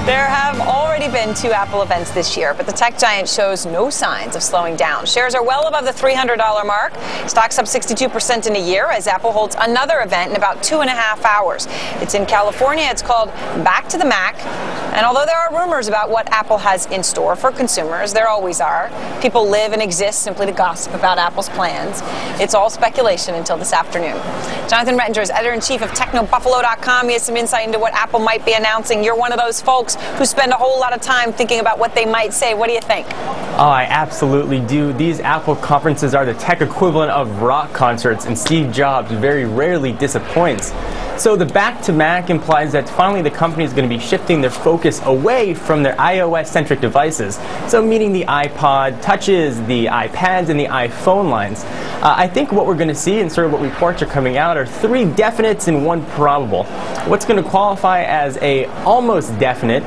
There have already been 2 Apple events this year, but the tech giant shows no signs of slowing down. Shares are well above the $300 mark. Stock's up 62% in a year as Apple holds another event in about 2.5 hours. It's in California. It's called Back to the Mac. And although there are rumors about what Apple has in store for consumers, there always are. People live and exist simply to gossip about Apple's plans. It's all speculation until this afternoon. Jonathan Rettinger is editor-in-chief of TechnoBuffalo.com. He has some insight into what Apple might be announcing. You're one of those folks who spend a whole lot of time thinking about what they might say. What do you think? Oh, I absolutely do. These Apple conferences are the tech equivalent of rock concerts, and Steve Jobs very rarely disappoints. So the Back to Mac implies that finally the company is going to be shifting their focus away from their iOS-centric devices, so meaning the iPod Touches, the iPads, and the iPhone lines. I think what we're going to see, and sort of what reports are coming out, are 3 definites and 1 probable. What's going to qualify as a almost definite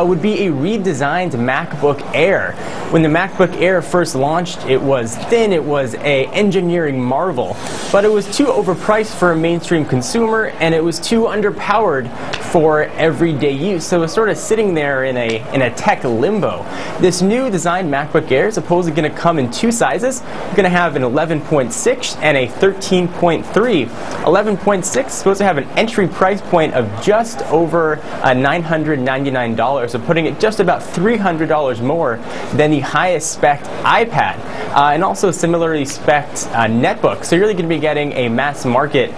would be a redesigned MacBook Air. When the MacBook Air first launched, it was thin, it was an engineering marvel, but it was too overpriced for a mainstream consumer, and it was too underpowered for everyday use. So it was sort of sitting there in a tech limbo. This new designed MacBook Air is supposedly going to come in 2 sizes. We're going to have an 11.6 and a 13.3. 11.6 is supposed to have an entry price point of just over $999, so putting it just about $300 more than the highest spec iPad, and also similarly spec'd netbook. So you're really going to be getting a mass market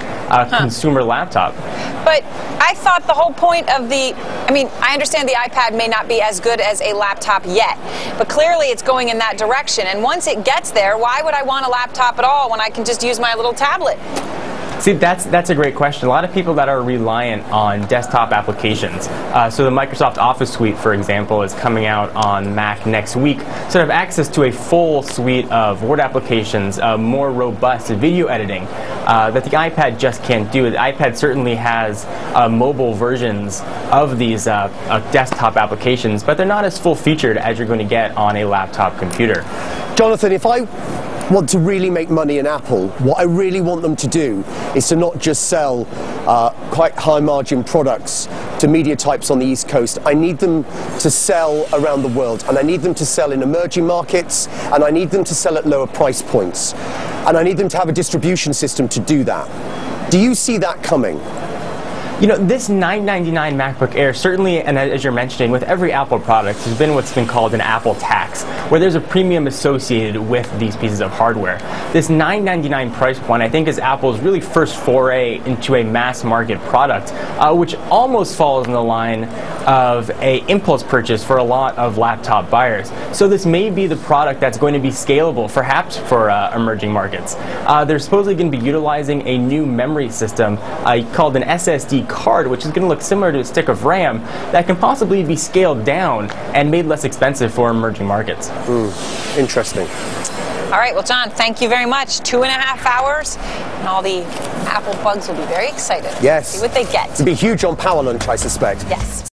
consumer laptop. But I thought the whole point of I understand the iPad may not be as good as a laptop yet, but clearly it's going in that direction. And once it gets there, why would I want a laptop at all when I can just use my little tablet? See, that's a great question. A lot of people that are reliant on desktop applications. So the Microsoft Office suite, for example, is coming out on Mac next week. So have access to a full suite of Word applications, more robust video editing that the iPad just can't do. The iPad certainly has mobile versions of these desktop applications, but they're not as full-featured as you're going to get on a laptop computer. Jonathan, if I want to really make money in Apple, what I really want them to do is to not just sell quite high margin products to media types on the East Coast. I need them to sell around the world, and I need them to sell in emerging markets, and I need them to sell at lower price points, and I need them to have a distribution system to do that. Do you see that coming? You know, this $999 MacBook Air certainly, and as you're mentioning, with every Apple product, has been what's been called an Apple tax, where there's a premium associated with these pieces of hardware. This $999 price point, I think, is Apple's really first foray into a mass market product, which almost falls in the line of an impulse purchase for a lot of laptop buyers. So this may be the product that's going to be scalable, perhaps for emerging markets. They're supposedly going to be utilizing a new memory system called an SSD card, which is going to look similar to a stick of RAM that can possibly be scaled down and made less expensive for emerging markets. Interesting. All right, well, John, thank you very much. 2.5 hours, and all the Apple bugs will be very excited. Yes. See what they get. It'll be huge on Power Lunch, I suspect. Yes.